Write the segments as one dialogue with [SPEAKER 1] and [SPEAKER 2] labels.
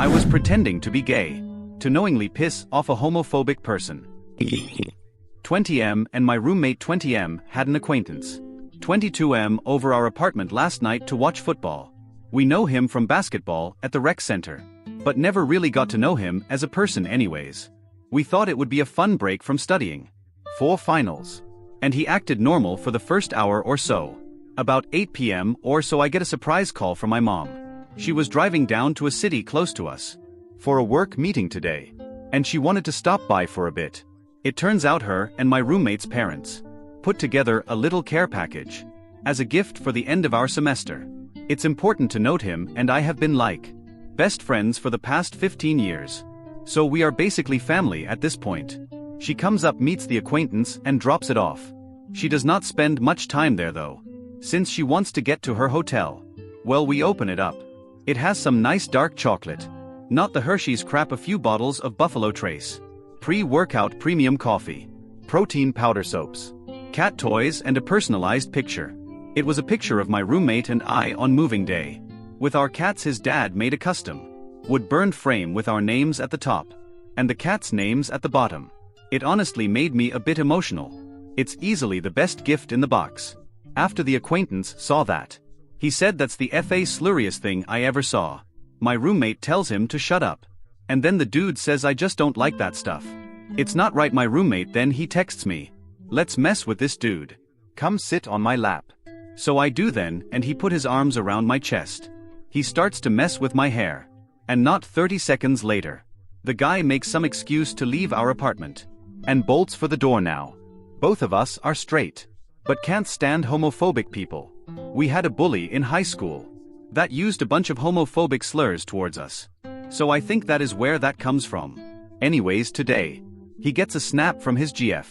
[SPEAKER 1] I was pretending to be gay, to knowingly piss off a homophobic person. 20M and my roommate 20M had an acquaintance. 22M over our apartment last night to watch football. We know him from basketball at the rec center, but never really got to know him as a person anyways. We thought it would be a fun break from studying for finals. And he acted normal for the first hour or so. About 8 p.m. or so I get a surprise call from my mom. She was driving down to a city close to us for a work meeting today, and she wanted to stop by for a bit. It turns out her and my roommate's parents put together a little care package as a gift for the end of our semester. It's important to note him and I have been like best friends for the past 15 years. So we are basically family at this point. She comes up, meets the acquaintance, and drops it off. She does not spend much time there though, since she wants to get to her hotel. Well, we open it up. It has some nice dark chocolate. Not the Hershey's crap, a few bottles of Buffalo Trace, pre-workout premium coffee, protein powder soaps, cat toys, and a personalized picture. It was a picture of my roommate and I on moving day, with our cats. His dad made a custom wood-burned frame with our names at the top, and the cats' names at the bottom. It honestly made me a bit emotional. It's easily the best gift in the box. After the acquaintance saw that, he said that's the slurriest thing I ever saw. My roommate tells him to shut up. And then the dude says I just don't like that stuff. It's not right. My roommate then he texts me, let's mess with this dude. Come sit on my lap. So I do then, and he put his arms around my chest. He starts to mess with my hair. And not 30 seconds later, the guy makes some excuse to leave our apartment and bolts for the door. Now, both of us are straight, but can't stand homophobic people. We had a bully in high school that used a bunch of homophobic slurs towards us. So I think that is where that comes from. Anyways, today, he gets a snap from his GF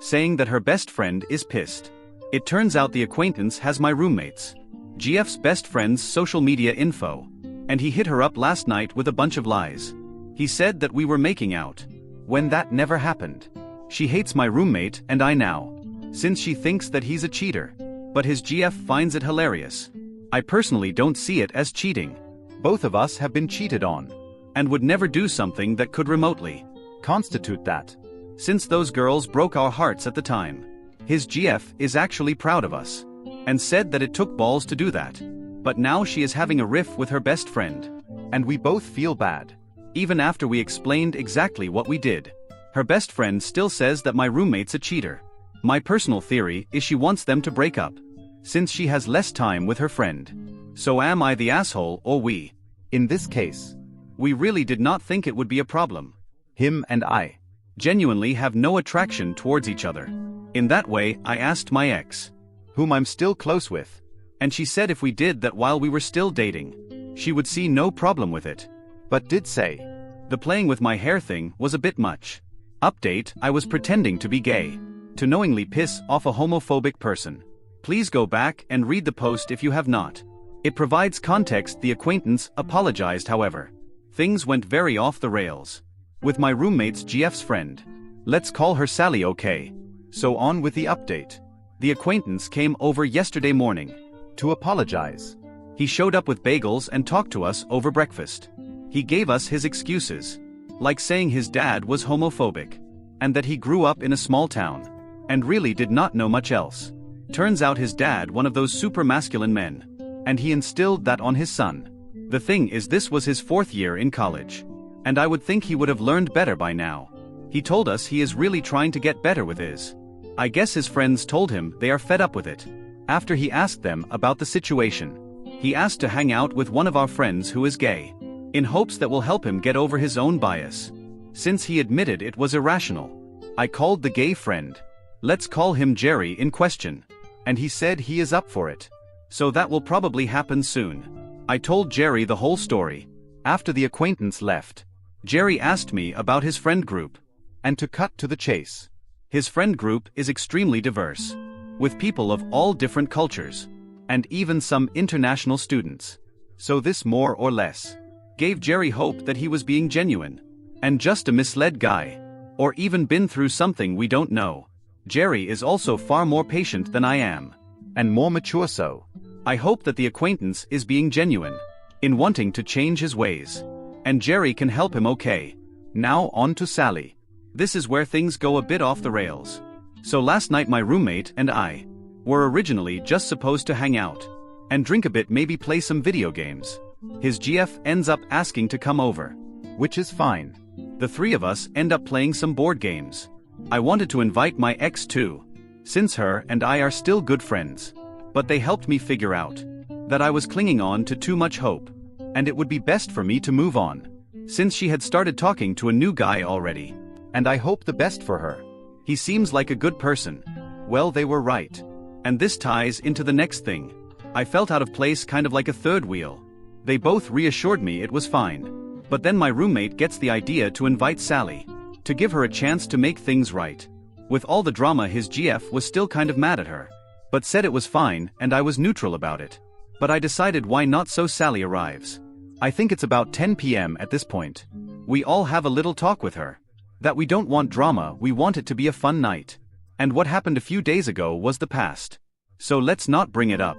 [SPEAKER 1] saying that her best friend is pissed. It turns out the acquaintance has my roommate's GF's best friend's social media info, and he hit her up last night with a bunch of lies. He said that we were making out, when that never happened. She hates my roommate and I now, since she thinks that he's a cheater, but his GF finds it hilarious. I personally don't see it as cheating. Both of us have been cheated on, and would never do something that could remotely constitute that, since those girls broke our hearts at the time. His GF is actually proud of us, and said that it took balls to do that. But now she is having a riff with her best friend, and we both feel bad. Even after we explained exactly what we did, her best friend still says that my roommate's a cheater. My personal theory is she wants them to break up, since she has less time with her friend. So am I the asshole or we? In this case, we really did not think it would be a problem. Him and I genuinely have no attraction towards each other. In that way, I asked my ex, whom I'm still close with, and she said if we did that while we were still dating, she would see no problem with it, but did say the playing with my hair thing was a bit much. Update: I was pretending to be gay, to knowingly piss off a homophobic person. Please go back and read the post if you have not. It provides context. The acquaintance apologized, however. Things went very off the rails with my roommate's GF's friend. Let's call her Sally, okay? So on with the update. The acquaintance came over yesterday morning to apologize. He showed up with bagels and talked to us over breakfast. He gave us his excuses, like saying his dad was homophobic, and that he grew up in a small town, and really did not know much else. Turns out his dad one of those super masculine men, and he instilled that on his son. The thing is, this was his 4th year in college, and I would think he would have learned better by now. He told us he is really trying to get better with his. I guess his friends told him they are fed up with it. After he asked them about the situation, he asked to hang out with one of our friends who is gay, in hopes that will help him get over his own bias, since he admitted it was irrational. I called the gay friend, let's call him Jerry, in question, and he said he is up for it. So that will probably happen soon. I told Jerry the whole story. After the acquaintance left, Jerry asked me about his friend group, and to cut to the chase, his friend group is extremely diverse, with people of all different cultures, and even some international students. So this more or less gave Jerry hope that he was being genuine, and just a misled guy, or even been through something we don't know. Jerry is also far more patient than I am, and more mature, so I hope that the acquaintance is being genuine in wanting to change his ways. And Jerry can help him okay. Now on to Sally. This is where things go a bit off the rails. So last night my roommate and I were originally just supposed to hang out and drink a bit, maybe play some video games. His GF ends up asking to come over, which is fine. The three of us end up playing some board games. I wanted to invite my ex too, since her and I are still good friends. But they helped me figure out that I was clinging on to too much hope, and it would be best for me to move on, since she had started talking to a new guy already. And I hope the best for her. He seems like a good person. Well, they were right. And this ties into the next thing. I felt out of place, kind of like a third wheel. They both reassured me it was fine. But then my roommate gets the idea to invite Sally, to give her a chance to make things right. With all the drama, his GF was still kind of mad at her, but said it was fine and I was neutral about it. But I decided why not, so Sally arrives. I think it's about 10 p.m. at this point. We all have a little talk with her. That we don't want drama, we want it to be a fun night. And what happened a few days ago was the past. So let's not bring it up.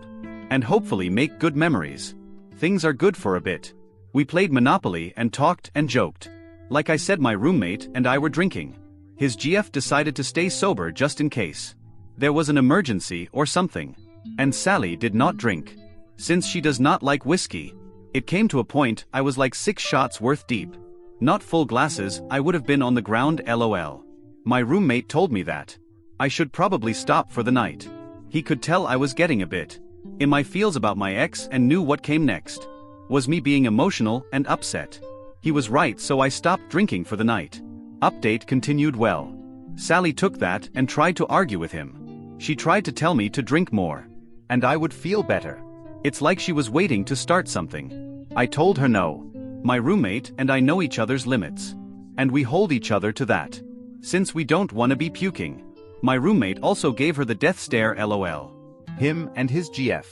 [SPEAKER 1] And hopefully make good memories. Things are good for a bit. We played Monopoly and talked and joked. Like I said, my roommate and I were drinking. His GF decided to stay sober just in case there was an emergency or something. And Sally did not drink, since she does not like whiskey. It came to a point I was like 6 shots worth deep. Not full glasses, I would have been on the ground, lol. My roommate told me that I should probably stop for the night. He could tell I was getting a bit in my feels about my ex and knew what came next was me being emotional and upset. He was right, so I stopped drinking for the night. Update continued well. Sally took that and tried to argue with him. She tried to tell me to drink more, and I would feel better. It's like she was waiting to start something. I told her no. My roommate and I know each other's limits, and we hold each other to that, since we don't want to be puking. My roommate also gave her the death stare, lol. Him and his GF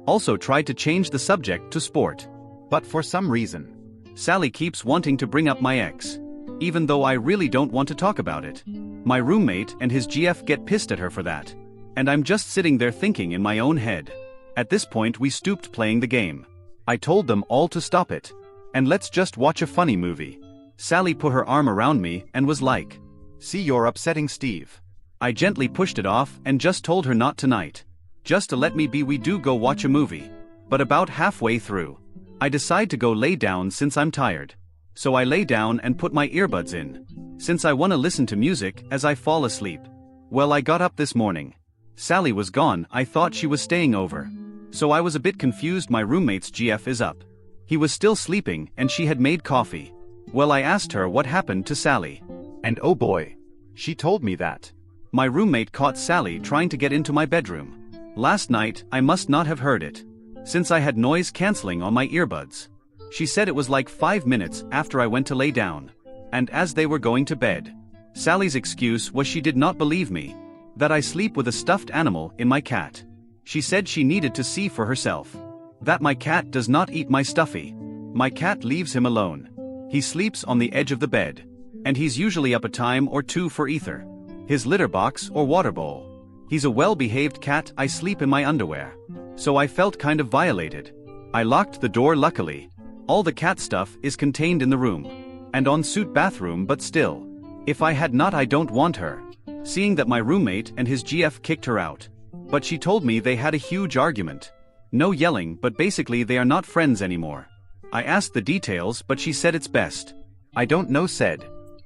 [SPEAKER 1] also tried to change the subject to sport, but for some reason, Sally keeps wanting to bring up my ex, even though I really don't want to talk about it. My roommate and his GF get pissed at her for that, and I'm just sitting there thinking in my own head. At this point we stopped playing the game. I told them all to stop it, and let's just watch a funny movie. Sally put her arm around me and was like, "See, you're upsetting Steve." I gently pushed it off and just told her not tonight, just to let me be. We do go watch a movie, but about halfway through, I decide to go lay down since I'm tired. So I lay down and put my earbuds in, since I want to listen to music as I fall asleep. Well, I got up this morning. Sally was gone. I thought she was staying over, so I was a bit confused. My roommate's GF is up. He was still sleeping and she had made coffee. Well, I asked her what happened to Sally, and oh boy, she told me that my roommate caught Sally trying to get into my bedroom. Last night, I must not have heard it, since I had noise cancelling on my earbuds. She said it was like 5 minutes after I went to lay down, and as they were going to bed. Sally's excuse was she did not believe me, that I sleep with a stuffed animal in my cat. She said she needed to see for herself that my cat does not eat my stuffy. My cat leaves him alone. He sleeps on the edge of the bed, and he's usually up a time or two for either his litter box or water bowl. He's a well-behaved cat. I sleep in my underwear, so I felt kind of violated. I locked the door. Luckily, all the cat stuff is contained in the room and ensuite bathroom, but still, if I had not, I don't want her seeing that my roommate and his GF kicked her out. But she told me they had a huge argument. No yelling, but basically they are not friends anymore. I asked the details, but she said it's best I don't know.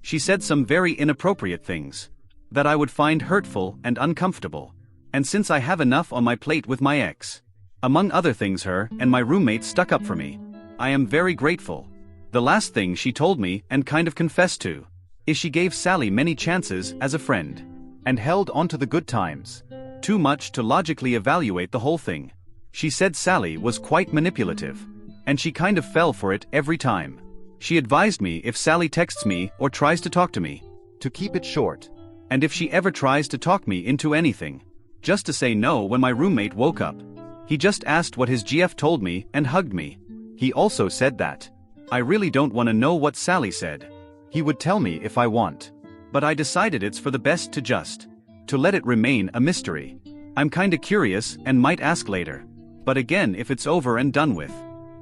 [SPEAKER 1] She said some very inappropriate things that I would find hurtful and uncomfortable. And since I have enough on my plate with my ex, among other things, her and my roommate stuck up for me. I am very grateful. The last thing she told me and kind of confessed to is she gave Sally many chances as a friend and held on to the good times too much to logically evaluate the whole thing. She said Sally was quite manipulative, and she kind of fell for it every time. She advised me if Sally texts me or tries to talk to me, to keep it short, and if she ever tries to talk me into anything, just to say no. When my roommate woke up, he just asked what his GF told me and hugged me. He also said that I really don't want to know what Sally said. He would tell me if I want, but I decided it's for the best to let it remain a mystery. I'm kinda curious and might ask later, but again, if it's over and done with,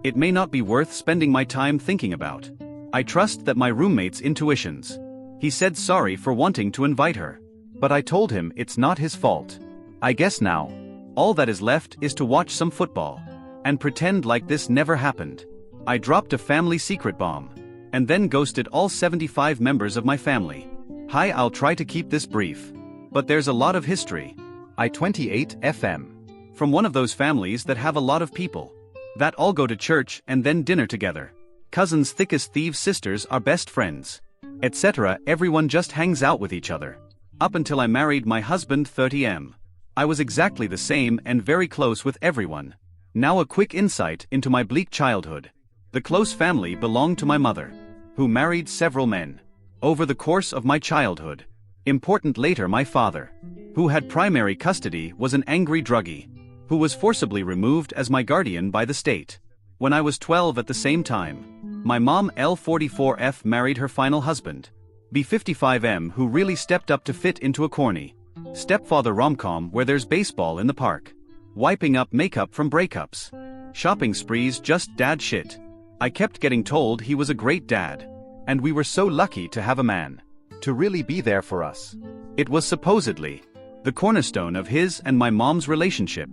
[SPEAKER 1] it may not be worth spending my time thinking about. I trust that my roommate's intuitions. He said sorry for wanting to invite her. But I told him it's not his fault. I guess now, all that is left is to watch some football. And pretend like this never happened. I dropped a family secret bomb. And then ghosted all 75 members of my family. Hi, I'll try to keep this brief. But there's a lot of history. I 28 FM. From one of those families that have a lot of people. That all go to church and then dinner together. Cousins thick as thieves, sisters are best friends. Etc. Everyone just hangs out with each other. Up until I married my husband 30M. I was exactly the same and very close with everyone. Now a quick insight into my bleak childhood. The close family belonged to my mother, who married several men. Over the course of my childhood. Important later, my father, who had primary custody, was an angry druggie, who was forcibly removed as my guardian by the state. When I was 12 at the same time, my mom L44F married her final husband, B55M, who really stepped up to fit into a corny stepfather rom-com where there's baseball in the park, wiping up makeup from breakups, shopping sprees, just dad shit. I kept getting told he was a great dad, and we were so lucky to have a man to really be there for us. It was supposedly the cornerstone of his and my mom's relationship.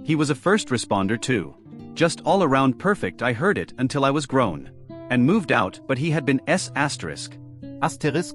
[SPEAKER 1] He was a first responder too. Just all around perfect. I heard it until I was grown and moved out, but he had been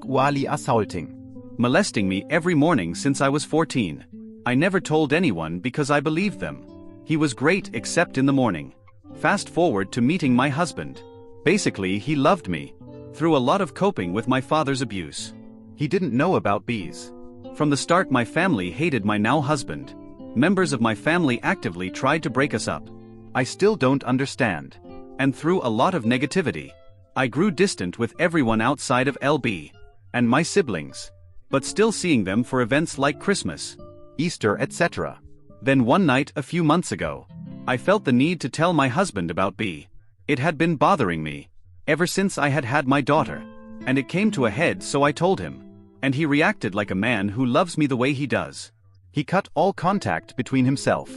[SPEAKER 1] wali assaulting, molesting me every morning since I was 14. I never told anyone because I believed them. He was great except in the morning. Fast forward to meeting my husband. Basically, he loved me through a lot of coping with my father's abuse. He didn't know about bees. From the start, my family hated my now husband. Members of my family actively tried to break us up. I still don't understand. And through a lot of negativity, I grew distant with everyone outside of LB and my siblings, but still seeing them for events like Christmas, Easter, etc. Then one night a few months ago, I felt the need to tell my husband about B. It had been bothering me ever since I had had my daughter, and it came to a head, so I told him. And he reacted like a man who loves me the way he does. He cut all contact between himself,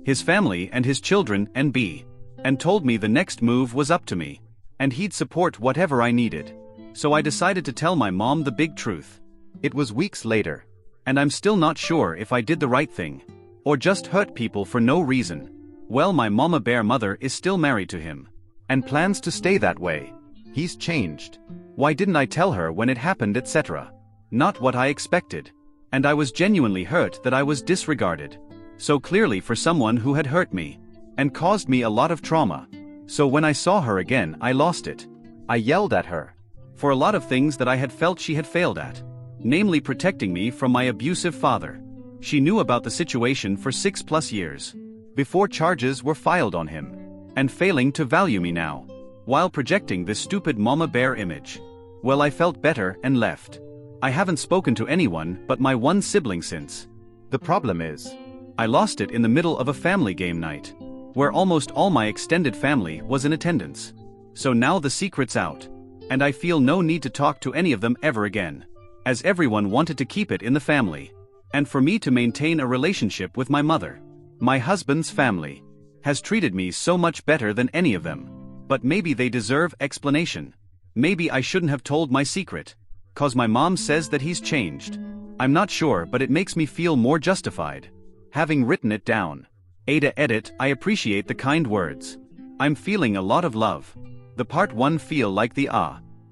[SPEAKER 1] his family and his children and B, and told me the next move was up to me, and he'd support whatever I needed. So I decided to tell my mom the big truth. It was weeks later, and I'm still not sure if I did the right thing, or just hurt people for no reason. Well, my mama bear mother is still married to him, and plans to stay that way. He's changed. Why didn't I tell her when it happened, etc.? Not what I expected. And I was genuinely hurt that I was disregarded so clearly for someone who had hurt me and caused me a lot of trauma. So when I saw her again, I lost it. I yelled at her for a lot of things that I had felt she had failed at, namely protecting me from my abusive father. She knew about the situation for 6+ years before charges were filed on him, and failing to value me now while projecting this stupid mama bear image. Well, I felt better and left. I haven't spoken to anyone but my one sibling since. The problem is, I lost it in the middle of a family game night, where almost all my extended family was in attendance. So now the secret's out, and I feel no need to talk to any of them ever again, as everyone wanted to keep it in the family. And for me to maintain a relationship with my mother, my husband's family has treated me so much better than any of them. But maybe they deserve explanation. Maybe I shouldn't have told my secret, 'cause my mom says that he's changed. I'm not sure, but it makes me feel more justified having written it down. Ada edit. I appreciate the kind words. I'm feeling a lot of love. The part 1 feel like the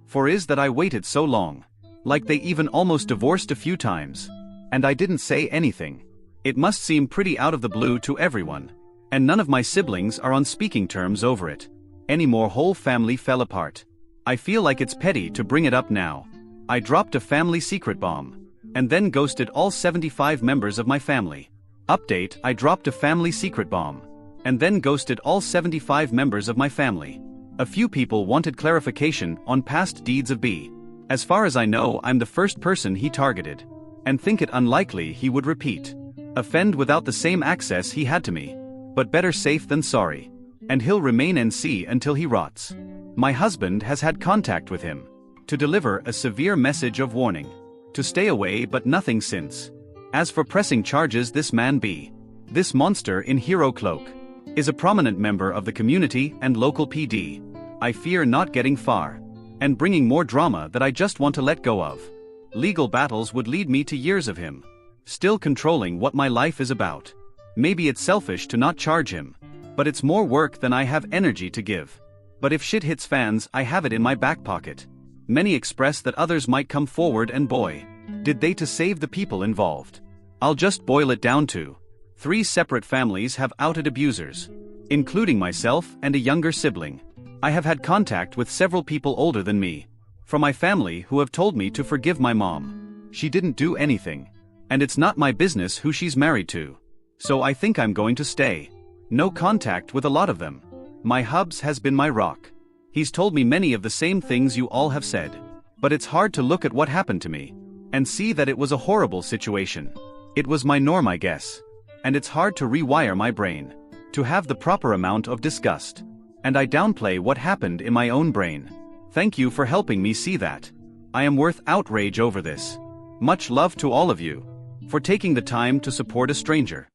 [SPEAKER 1] for is that I waited so long. Like they even almost divorced a few times. And I didn't say anything. It must seem pretty out of the blue to everyone. And none of my siblings are on speaking terms over it anymore. Whole family fell apart. I feel like it's petty to bring it up now. I dropped a family secret bomb, and then ghosted all 75 members of my family. Update: I dropped a family secret bomb, and then ghosted all 75 members of my family. A few people wanted clarification on past deeds of B. As far as I know, I'm the first person he targeted, and think it unlikely he would repeat offend without the same access he had to me. But better safe than sorry. And he'll remain NC until he rots. My husband has had contact with him to deliver a severe message of warning to stay away, but nothing since. As for pressing charges, this man B, this monster in hero cloak, is a prominent member of the community and local PD. I fear not getting far. and bringing more drama that I just want to let go of. Legal battles would lead me to years of him still controlling what my life is about. Maybe it's selfish to not charge him, but it's more work than I have energy to give. But if shit hits fans, I have it in my back pocket. Many express that others might come forward, and boy, did they, to save the people involved. I'll just boil it down to 3 separate families have outed abusers, including myself and a younger sibling. I have had contact with several people older than me, from my family, who have told me to forgive my mom. She didn't do anything, and it's not my business who she's married to. So I think I'm going to stay. No contact with a lot of them. My hubs has been my rock. He's told me many of the same things you all have said. But it's hard to look at what happened to me and see that it was a horrible situation. It was my norm, I guess. And it's hard to rewire my brain to have the proper amount of disgust. And I downplay what happened in my own brain. Thank you for helping me see that. I am worth outrage over this. Much love to all of you for taking the time to support a stranger.